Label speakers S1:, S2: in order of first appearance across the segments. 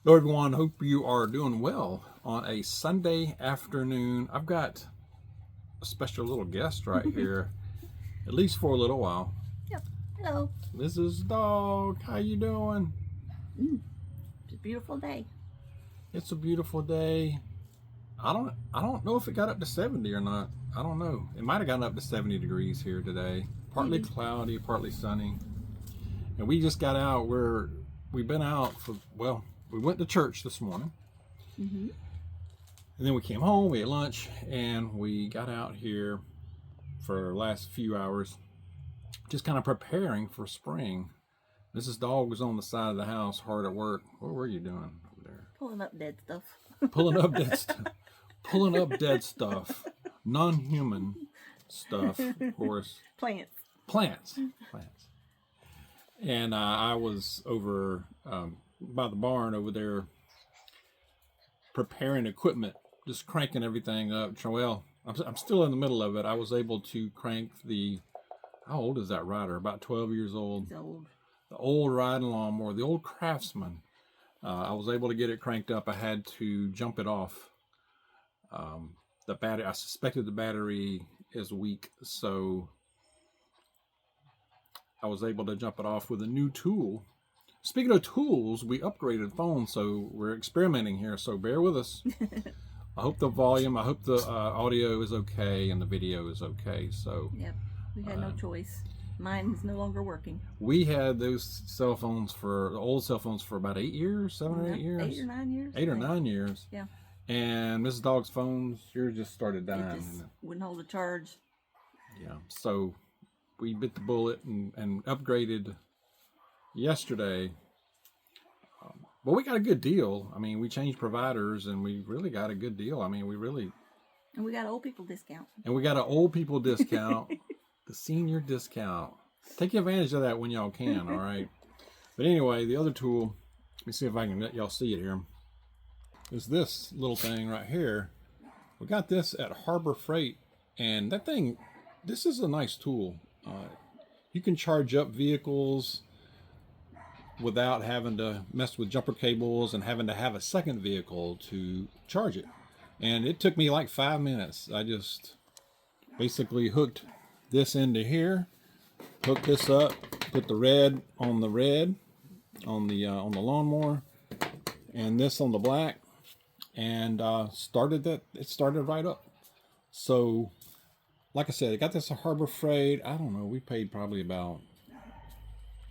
S1: Hello, everyone. Hope you are doing well on a Sunday afternoon. I've got a special little guest right here, at least for a little while.
S2: Yep. Hello.
S1: This is Dawg. How you doing?
S2: It's a beautiful day.
S1: It's a beautiful day. I don't know if it got up to 70 or not. I don't know. It might have gotten up to 70 degrees here today. Partly
S2: Maybe.
S1: cloudy, partly sunny. And we just got out. We've been out for we went to church this morning.
S2: Mm-hmm.
S1: And then we came home, we had lunch, and we got out here for the last few hours, just kind of preparing for spring. Mrs. Dawg was on the side of the house, hard at work. What were you doing over there?
S2: Pulling up dead stuff.
S1: Pulling up dead stuff. Pulling up dead stuff. Non-human stuff, of course.
S2: Plants.
S1: Plants. And I was over by the barn over there preparing equipment, just cranking everything up. Well, I'm still in the middle of it. I was able to crank how old is that rider? About 12 years old.
S2: It's old.
S1: The old riding lawnmower, the old Craftsman. I was able to get it cranked up. I had to jump it off. The battery, I suspected the battery is weak, so I was able to jump it off with a new tool. Speaking of tools, we upgraded phones, so we're experimenting here, so bear with us. I hope the audio is okay and the video is okay. So
S2: Yep. We had no choice. Mine is no longer working.
S1: we had those the old cell phones for about 8 years, 7 or 8 years.
S2: 8 or 9 years.
S1: 8 or 9 years.
S2: Yeah.
S1: And Mrs. Dog's phones, yours just started
S2: It
S1: dying.
S2: just wouldn't hold a charge.
S1: Yeah. So we bit the bullet and upgraded yesterday. But we got a good deal. I mean, we changed providers and we really got a good deal. I mean,
S2: And we got an old people discount.
S1: and we got an old people discount, the senior discount. Take advantage of that when y'all can, all right? But anyway, the other tool, let me see if I can let y'all see it here, is this little thing right here. We got this at Harbor Freight, and this is a nice tool. You can charge up vehicles without having to mess with jumper cables and having to have a second vehicle to charge it. And it took me like 5 minutes. I just basically hooked this into here, hooked this up, put the red on the lawnmower, and this on the black, and started that. It started right up. So, like I said, I got this at Harbor Freight. I don't know. We paid probably about.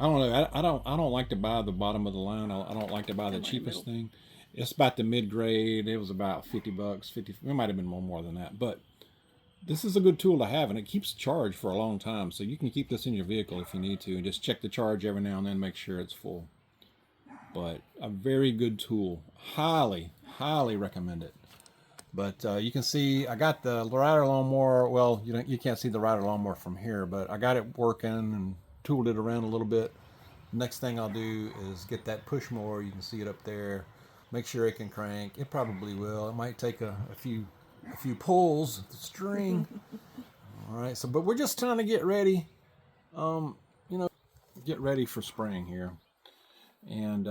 S1: I don't know. I don't like to buy the bottom of the line. I don't like to buy the cheapest thing. It's about the mid grade. It was about $50. It might have been more than that, but this is a good tool to have, and it keeps charged for a long time. So you can keep this in your vehicle if you need to, and just check the charge every now and then, make sure it's full. But a very good tool. Highly recommend it. But you can see I got the rider lawnmower. Well, you can't see the rider lawnmower from here, but I got it working and tooled it around a little bit. Next thing I'll do is get that push mower. You can see it up there. Make sure it can crank. It probably will. It might take a few pulls of the string. All right. But we're just trying to get ready. Get ready for spring here. And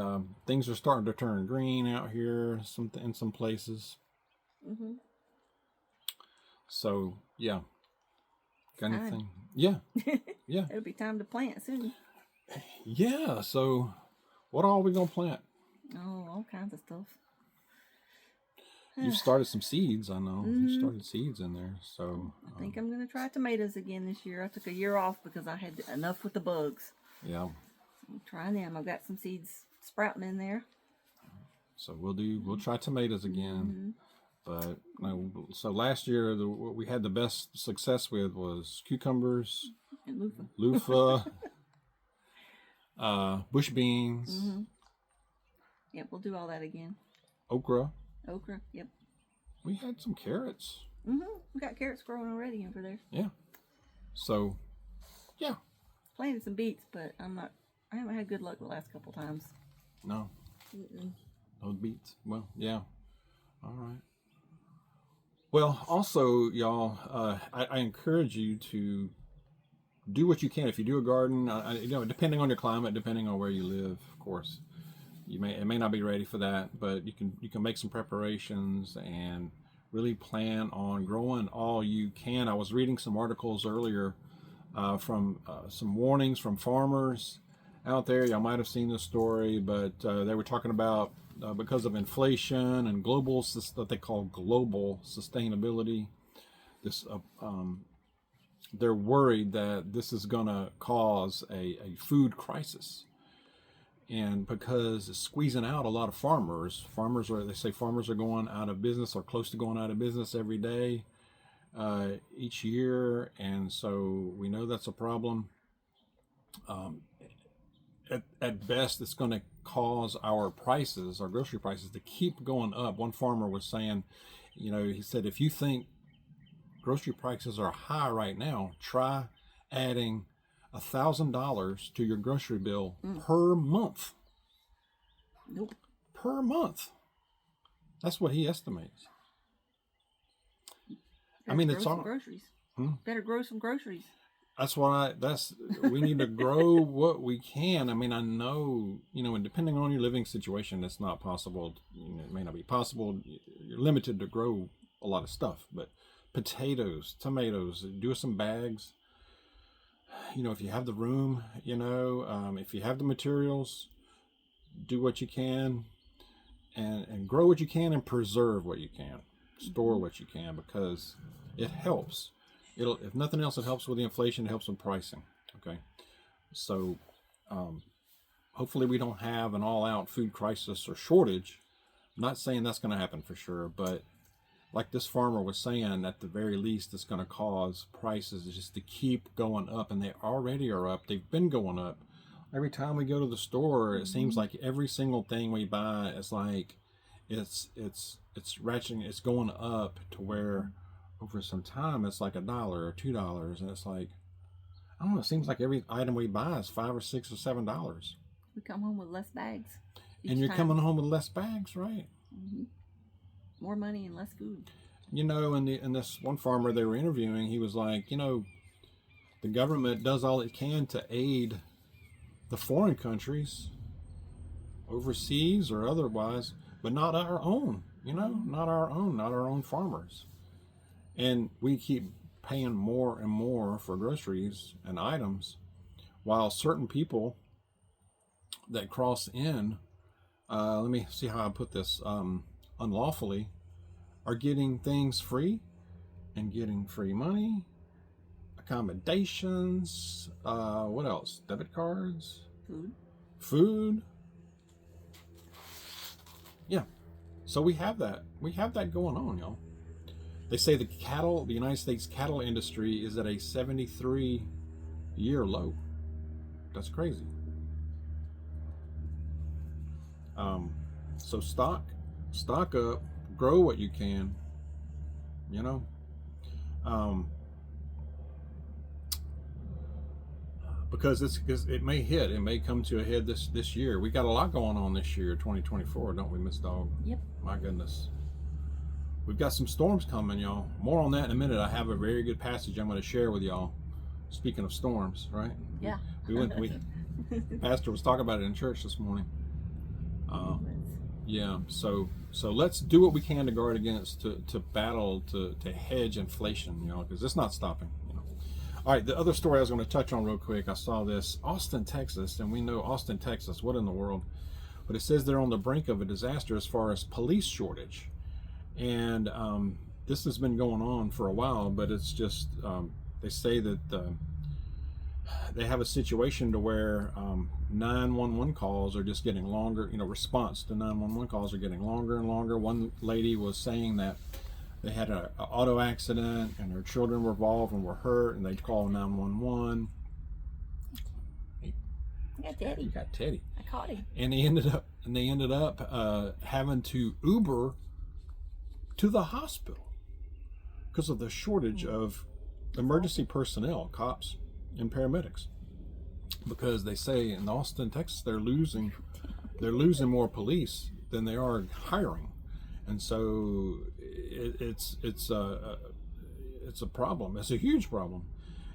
S1: things are starting to turn green out here in some places.
S2: Mm-hmm.
S1: So yeah. Got
S2: Fine.
S1: anything? Yeah. Yeah.
S2: It'll be time to plant soon.
S1: Yeah. So what all are we gonna plant?
S2: Oh, all kinds of stuff.
S1: You've started some seeds, I know.
S2: Mm-hmm.
S1: You started seeds in there. So
S2: I think I'm going to try tomatoes again this year. I took a year off because I had enough with the bugs.
S1: yeah.
S2: I'm trying them. I've got some seeds sprouting in there.
S1: So we'll try tomatoes again. But so last year what we had the best success with was cucumbers,
S2: And loofah.
S1: loofah, bush beans,
S2: Yep, we'll do all that again.
S1: okra.
S2: Okra. Yep.
S1: We had some carrots.
S2: We got carrots growing already over there.
S1: Yeah. So, yeah.
S2: Planted some beets, but I haven't had good luck the last couple times.
S1: No. No beets. Well, yeah. All right. Well, also, y'all, I encourage you to do what you can. If you do a garden, depending on your climate, depending on where you live, of course, it may not be ready for that, but you can make some preparations and really plan on growing all you can. I was reading some articles earlier from some warnings from farmers out there. Y'all might have seen this story, but they were talking about because of inflation and what they call global sustainability. This they're worried that this is going to cause a food crisis, and because it's squeezing out a lot of farmers. They say farmers are going out of business or close to going out of business every day, each year, and so we know that's a problem. At best, it's going to cause our grocery prices, to keep going up. One farmer was saying, he said, if you think grocery prices are high right now, try adding $1,000 to your grocery bill per month.
S2: Nope.
S1: Per month. That's what he estimates. It's all
S2: groceries. Better grow some groceries.
S1: We need to grow what we can. I know, and depending on your living situation, it's not possible. It may not be possible. You're limited to grow a lot of stuff, but potatoes, tomatoes, do some bags. If you have the room, if you have the materials, do what you can and grow what you can and preserve what you can, store what you can, because it helps. If nothing else, it helps with the inflation. It helps with pricing. Okay, so hopefully we don't have an all-out food crisis or shortage. I'm not saying that's going to happen for sure, but like this farmer was saying, at the very least, it's going to cause prices just to keep going up, and they already are up. They've been going up. Every time we go to the store, it seems like every single thing we buy is like it's ratcheting. It's going up to where over some time it's like $1 or $2, and it's like, I don't know. It seems like every item we buy is $5 or $6 or $7.
S2: We come home with less bags.
S1: And you're coming home with less bags, right?
S2: Mm-hmm. More money and less food.
S1: And this one farmer they were interviewing, he was like, the government does all it can to aid the foreign countries, overseas or otherwise, but not our own, not our own farmers. And we keep paying more and more for groceries and items, while certain people that cross in, let me see how I put this, unlawfully, are getting things free and getting free money, accommodations, what else? Debit cards, food. Yeah. So we have that going on, y'all. They say the United States cattle industry is at a 73-year low. That's crazy. So stock up, grow what you can, because it may come to a head this year. We got a lot going on this year, 2024, don't we, Miss Dawg?
S2: Yep.
S1: My goodness. We've got some storms coming, y'all. More on that in a minute. I have a very good passage I'm going to share with y'all. Speaking of storms, right?
S2: Yeah.
S1: Pastor was talking about it in church this morning. Yeah. So let's do what we can to guard against, to battle, to hedge inflation, because it's not stopping. All right. The other story I was going to touch on real quick. I saw this, Austin, Texas, and we know Austin, Texas. What in the world? But it says they're on the brink of a disaster as far as police shortage. And this has been going on for a while, but it's just, they say that they have a situation to where 911 calls are just getting longer. Response to 911 calls are getting longer and longer. One lady was saying that they had an auto accident and her children were involved and were hurt, and they'd call 911.
S2: I got Teddy.
S1: You got Teddy.
S2: I caught him.
S1: And they ended up having to Uber to the hospital because of the shortage of emergency personnel, cops and paramedics. Because they say in Austin, Texas, they're losing more police than they are hiring, and so it's a problem. It's a huge problem,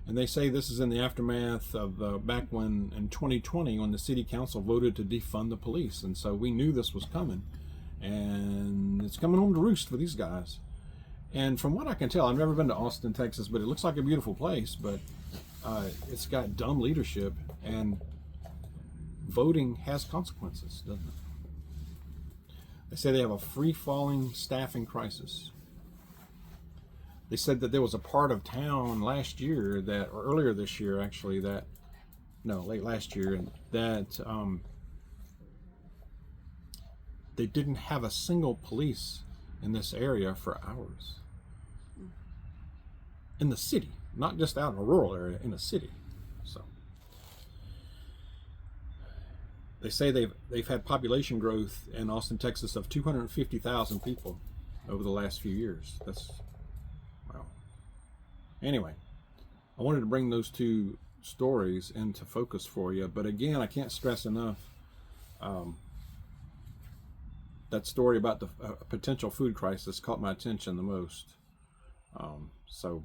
S1: And they say this is in the aftermath of back when in 2020 when the city council voted to defund the police. And so we knew this was coming. And it's coming home to roost for these guys. And from what I can tell, I've never been to Austin, Texas, but it looks like a beautiful place. But it's got dumb leadership, and voting has consequences, doesn't it? They say they have a free-falling staffing crisis. They said that there was a part of town last year that, or earlier this year actually, that, no, late last year, that they didn't have a single police in this area for hours. In the city, not just out in a rural area, in a city. So they say they've had population growth in Austin, Texas of 250,000 people over the last few years. That's wow. Anyway, I wanted to bring those two stories into focus for you, but again, I can't stress enough that story about the potential food crisis caught my attention the most. So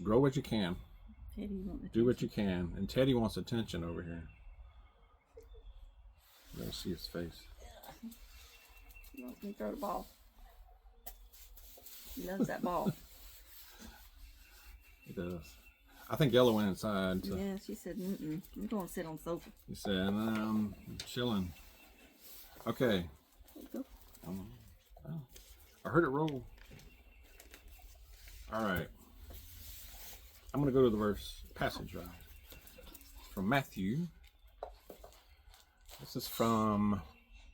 S1: grow what you can. Do what you can. And Teddy wants attention over here. You gotta see his face.
S2: He wants me to throw the ball. He loves that ball.
S1: He does. I think Yellow went inside. So.
S2: Yeah, she said, I'm going to sit on the sofa.
S1: He said, I'm chilling. Okay.
S2: Go.
S1: I heard it roll. All right. I'm going to go to the passage from Matthew. This is from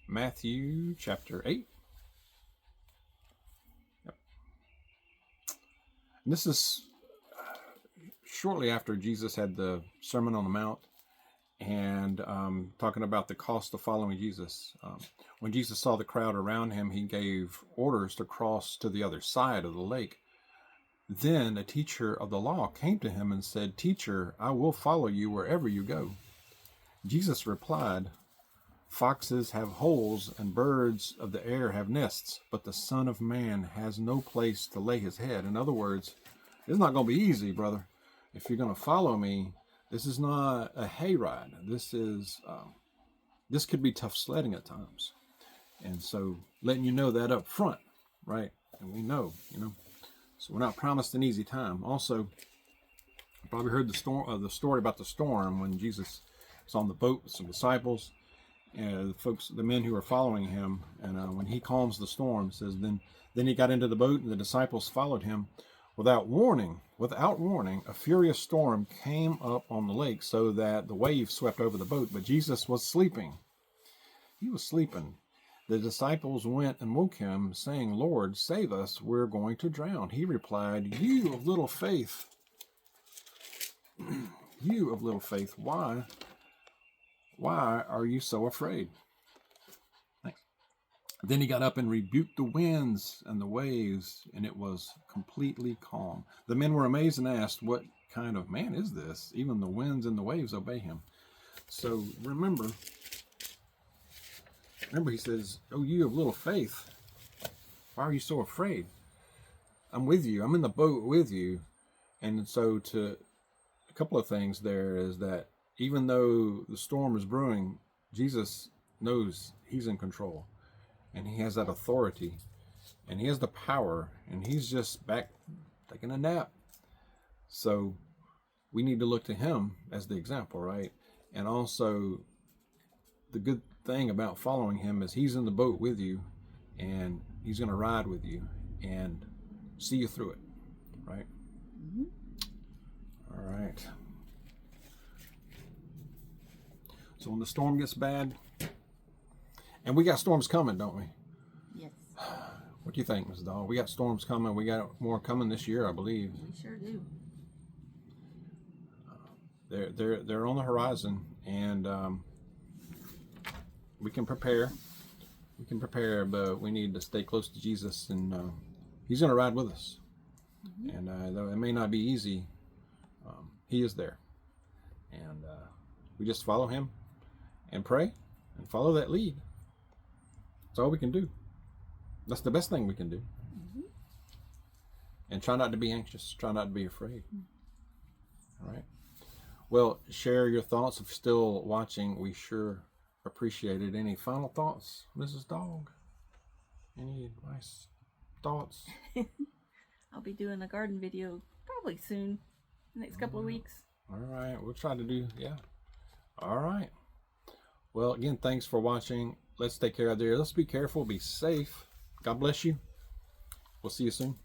S1: Matthew chapter 8. Yep. And this is shortly after Jesus had the Sermon on the Mount and talking about the cost of following Jesus. When Jesus saw the crowd around him, he gave orders to cross to the other side of the lake. Then a teacher of the law came to him and said, "Teacher, I will follow you wherever you go." Jesus replied, "Foxes have holes and birds of the air have nests, but the Son of Man has no place to lay his head." In other words, it's not going to be easy, brother. If you're going to follow me, this is not a hayride. This could be tough sledding at times. And so letting you know that up front, right? And we know, So we're not promised an easy time. Also, you probably heard the story about the storm when Jesus was on the boat with some disciples, and the men who were following him. And when he calms the storm, it says, then he got into the boat, and the disciples followed him. Without warning, a furious storm came up on the lake so that the waves swept over the boat. But Jesus was sleeping. He was sleeping. The disciples went and woke him, saying, "Lord, save us, we're going to drown." He replied, "You of little faith, you of little faith, why are you so afraid?" Thanks. Then he got up and rebuked the winds and the waves, and it was completely calm. The men were amazed and asked, "What kind of man is this? Even the winds and the waves obey him." So remember, he says, "Oh, you of little faith, why are you so afraid? I'm with you. I'm in the boat with you." And so a couple of things there is that even though the storm is brewing, Jesus knows he's in control, and he has that authority, and he has the power, and he's just back taking a nap. So we need to look to him as the example, right? And also the good thing about following him is he's in the boat with you, and he's going to ride with you and see you through it, right? Mm-hmm. All right. So when the storm gets bad, and we got storms coming, don't we?
S2: Yes.
S1: What do you think, Ms. Dawg? We got storms coming. We got more coming this year, I believe.
S2: We sure do.
S1: They're on the horizon, and we can prepare. But we need to stay close to Jesus, and he's going to ride with us. Mm-hmm. And though it may not be easy, he is there. And we just follow him and pray and follow that lead. That's all we can do. That's the best thing we can do. Mm-hmm. And try not to be anxious. Try not to be afraid. All right. Well, share your thoughts. If you're still watching, we sure appreciate it. Any final thoughts, Mrs. Dawg? Any advice, thoughts?
S2: I'll be doing a garden video probably soon, next couple of weeks.
S1: All right. We'll try to do, yeah. All right. Well, again, thanks for watching. Let's take care of there. Let's be careful. Be safe. God bless you. We'll see you soon.